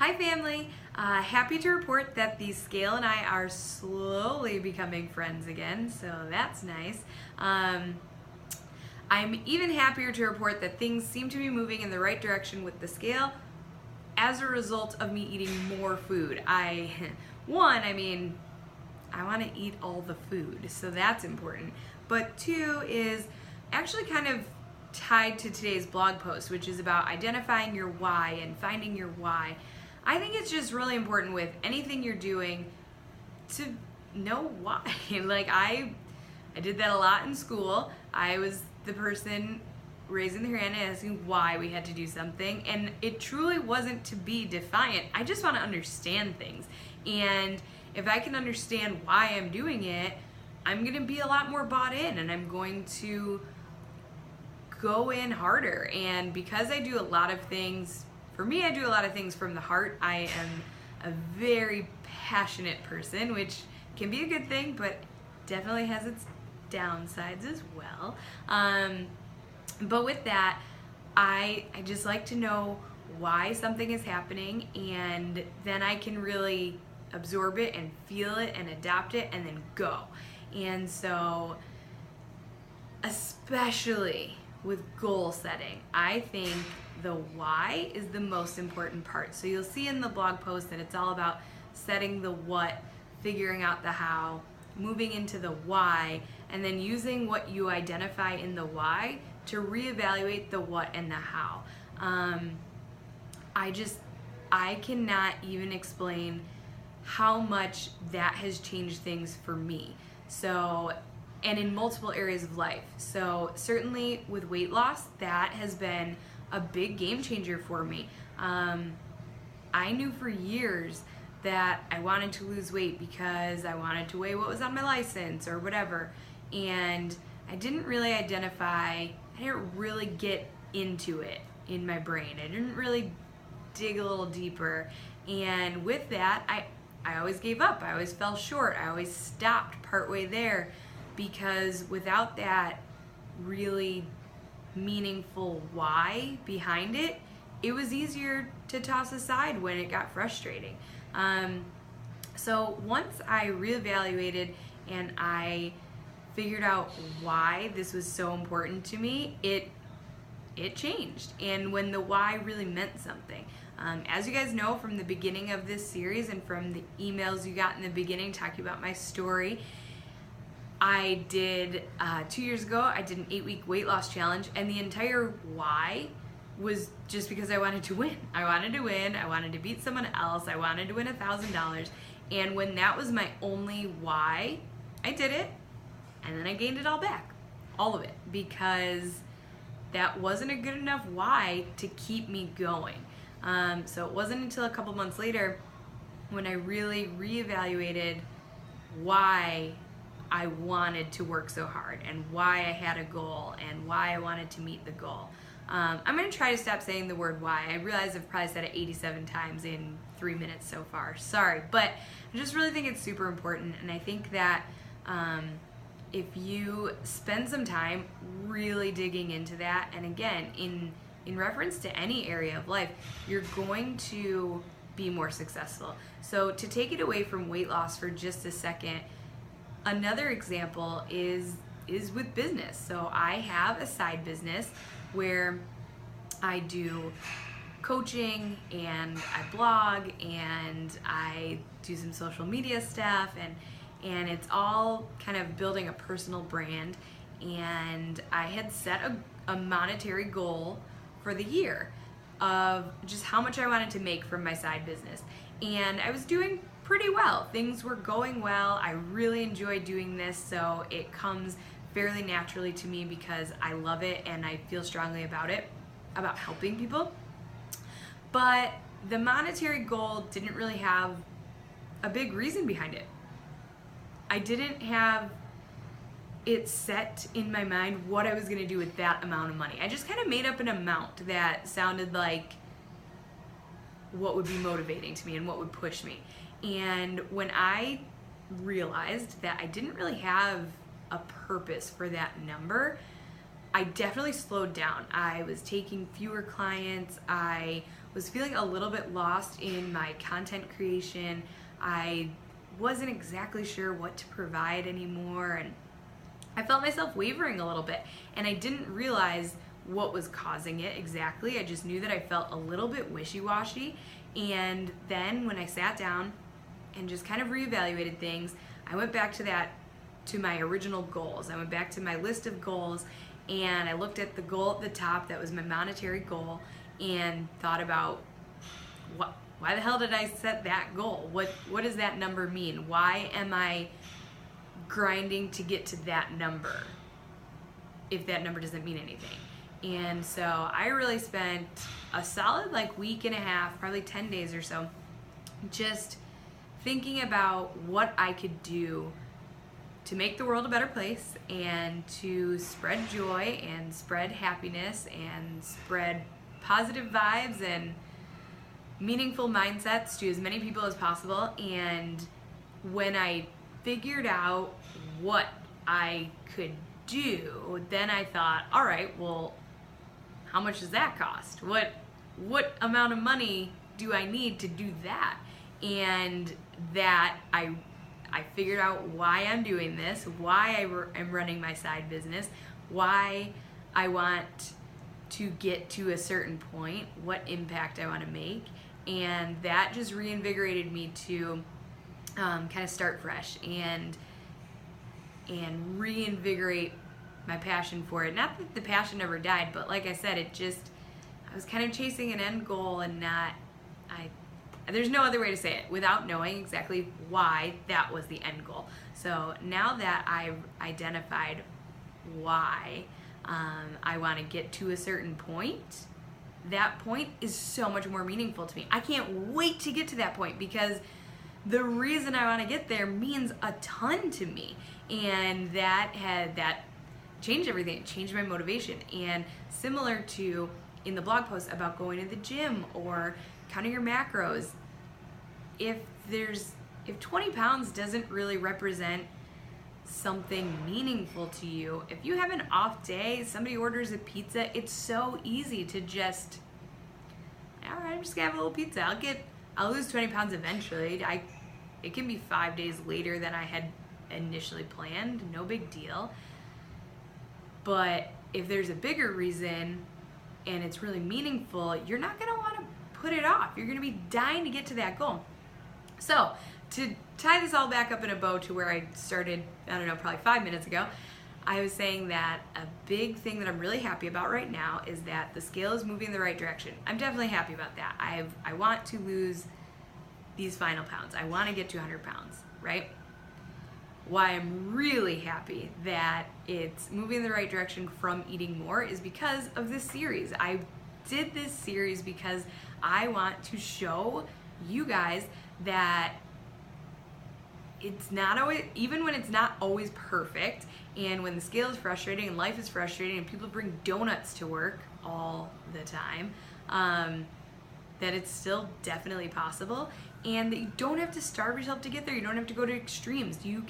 Hi family! Happy to report that the scale and I are slowly becoming friends again, so that's nice. I'm even happier to report that things seem to be moving in the right direction with the scale as a result of me eating more food. I want to eat all the food, so that's important. But two is actually kind of tied to today's blog post, which is about identifying your why and finding your why. I think it's just really important with anything you're doing to know why. I did that a lot in school. I was the person raising their hand and asking why we had to do something, and it truly wasn't to be defiant. I just want to understand things, and if I can understand why I'm doing it, I'm going to be a lot more bought in, and I'm going to go in harder. And because I do a lot of things, for me, I do a lot of things from the heart. I am a very passionate person, which can be a good thing, but definitely has its downsides as well. But with that, I just like to know why something is happening, and then I can really absorb it and feel it and adapt it and then go. And so, especially with goal setting, I think the why is the most important part. So you'll see in the blog post that it's all about setting the what, figuring out the how, moving into the why, and then using what you identify in the why to reevaluate the what and the how. I cannot even explain how much that has changed things for me. So, and in multiple areas of life. So certainly with weight loss, that has been a big game changer for me. I knew for years that I wanted to lose weight because I wanted to weigh what was on my license or whatever. And I didn't really get into it in my brain. I didn't really dig a little deeper. And with that, I always gave up. I always fell short. I always stopped partway there, because without that really meaningful why behind it, it was easier to toss aside when it got frustrating. So once I reevaluated and I figured out why this was so important to me, it changed. And when the why really meant something. As you guys know from the beginning of this series and from the emails you got in the beginning talking about my story, I did, 2 years ago, I did an 8-week weight loss challenge, and the entire why was just because I wanted to win. I wanted to win, I wanted to beat someone else, I wanted to win $1,000, and when that was my only why, I did it, and then I gained it all back, all of it, because that wasn't a good enough why to keep me going. So it wasn't until a couple months later when I really reevaluated why I wanted to work so hard and why I had a goal and why I wanted to meet the goal. I'm going to try to stop saying the word why. I realize I've probably said it 87 times in 3 minutes so far. Sorry, but I just really think it's super important, and I think that if you spend some time really digging into that, and again, in reference to any area of life, you're going to be more successful. So to take it away from weight loss for just a second, another example is with business. So I have a side business where I do coaching and I blog and I do some social media stuff, and it's all kind of building a personal brand. And I had set a monetary goal for the year of just how much I wanted to make from my side business. And I was doing pretty well. Things were going well. I really enjoy doing this, so it comes fairly naturally to me because I love it and I feel strongly about it, about helping people. But the monetary goal didn't really have a big reason behind it. I didn't have it set in my mind what I was going to do with that amount of money. I just kind of made up an amount that sounded like what would be motivating to me and what would push me. And when I realized that I didn't really have a purpose for that number, I definitely slowed down. I was taking fewer clients. I was feeling a little bit lost in my content creation. I wasn't exactly sure what to provide anymore, and I felt myself wavering a little bit, and I didn't realize what was causing it exactly. I just knew that I felt a little bit wishy-washy. And then when I sat down and just kind of reevaluated things, I went back to my original goals. I went back to my list of goals, and I looked at the goal at the top that was my monetary goal and thought about why the hell did I set that goal? What does that number mean? Why am I grinding to get to that number if that number doesn't mean anything? And so I really spent a solid week and a half, probably 10 days or so, just thinking about what I could do to make the world a better place and to spread joy and spread happiness and spread positive vibes and meaningful mindsets to as many people as possible. And when I figured out what I could do, then I thought, all right, well, how much does that cost? What amount of money do I need to do that? And that I figured out why I'm doing this, why I'm running my side business, why I want to get to a certain point, what impact I want to make. And that just reinvigorated me to kind of start fresh and reinvigorate my passion for it. Not that the passion never died, but like I said, I was kind of chasing an end goal, and there's no other way to say it without knowing exactly why that was the end goal. So now that I've identified why I want to get to a certain point, that point is so much more meaningful to me. I can't wait to get to that point because the reason I want to get there means a ton to me. And that changed everything. It changed my motivation. And similar to in the blog post about going to the gym or counting your macros, if 20 pounds doesn't really represent something meaningful to you, if you have an off day, somebody orders a pizza, it's so easy to just, all right, I'm just gonna have a little pizza. I'll lose 20 pounds eventually. It can be 5 days later than I had initially planned, no big deal. But if there's a bigger reason and it's really meaningful, you're not gonna wanna put it off. You're gonna be dying to get to that goal. So to tie this all back up in a bow to where I started, I don't know, probably 5 minutes ago, I was saying that a big thing that I'm really happy about right now is that the scale is moving in the right direction. I'm definitely happy about that. I want to lose these final pounds. I want to get to 100 pounds, right? Why I'm really happy that it's moving in the right direction from eating more is because of this series. I did this series because I want to show you guys that it's not always, even when it's not always perfect, and when the scale is frustrating and life is frustrating and people bring donuts to work all the time, that it's still definitely possible, and that you don't have to starve yourself to get there. You don't have to go to extremes. You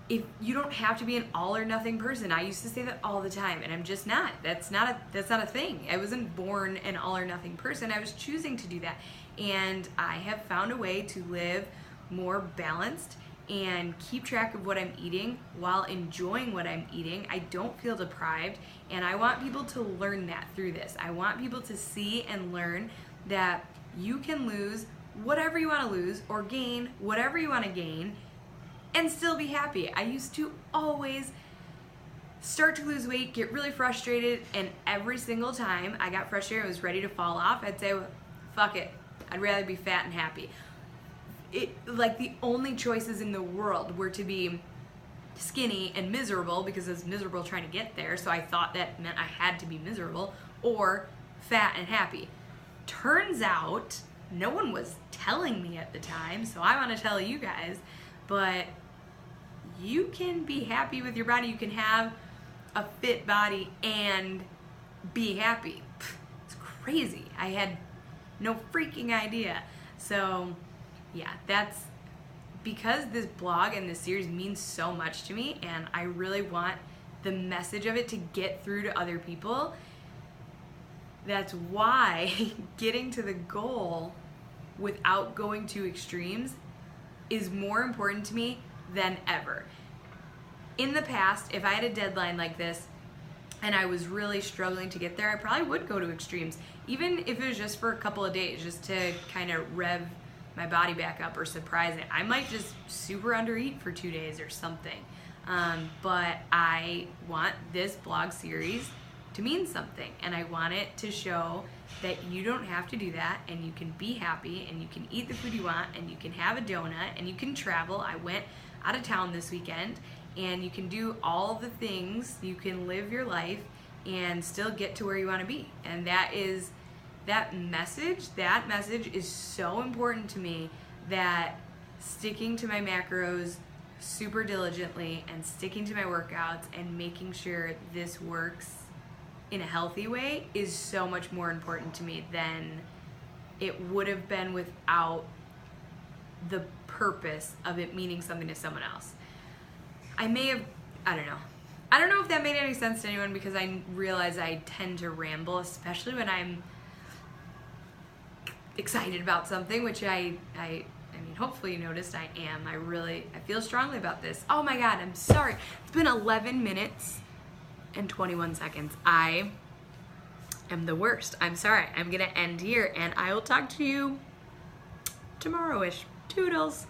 don't have to be an all or nothing person. I used to say that all the time, and I'm just not. That's not a thing. I wasn't born an all or nothing person. I was choosing to do that, and I have found a way to live more balanced and keep track of what I'm eating while enjoying what I'm eating. I don't feel deprived, and I want people to learn that through this. I want people to see and learn that you can lose whatever you want to lose or gain whatever you want to gain and still be happy. I used to always start to lose weight, get really frustrated, and every single time I got frustrated, I was ready to fall off, I'd say, fuck it, I'd rather be fat and happy. Like the only choices in the world were to be skinny and miserable because I was miserable trying to get there, so I thought that meant I had to be miserable, or fat and happy. Turns out no one was telling me at the time, so I want to tell you guys, but you can be happy with your body. You can have a fit body and be happy. It's crazy. I had no freaking idea. So yeah, that's because this blog and this series means so much to me, and I really want the message of it to get through to other people. that's why getting to the goal without going to extremes is more important to me than ever. In the past, if I had a deadline like this and I was really struggling to get there, I probably would go to extremes, even if it was just for a couple of days, just to kind of rev my body back up or surprise it. I might just super undereat for 2 days or something. But I want this blog series to mean something, and I want it to show that you don't have to do that, and you can be happy, and you can eat the food you want, and you can have a donut, and you can travel. I went out of town this weekend, and you can do all the things. You can live your life and still get to where you want to be. And that message is so important to me, that sticking to my macros super diligently and sticking to my workouts and making sure this works in a healthy way is so much more important to me than it would have been without the purpose of it meaning something to someone else. I don't know if that made any sense to anyone, because I realize I tend to ramble, especially when I'm excited about something, which I mean, hopefully you noticed I am. I feel strongly about this. Oh my God, I'm sorry. It's been 11 minutes and 21 seconds. I am the worst. I'm sorry. I'm gonna end here, and I will talk to you tomorrow-ish. Toodles.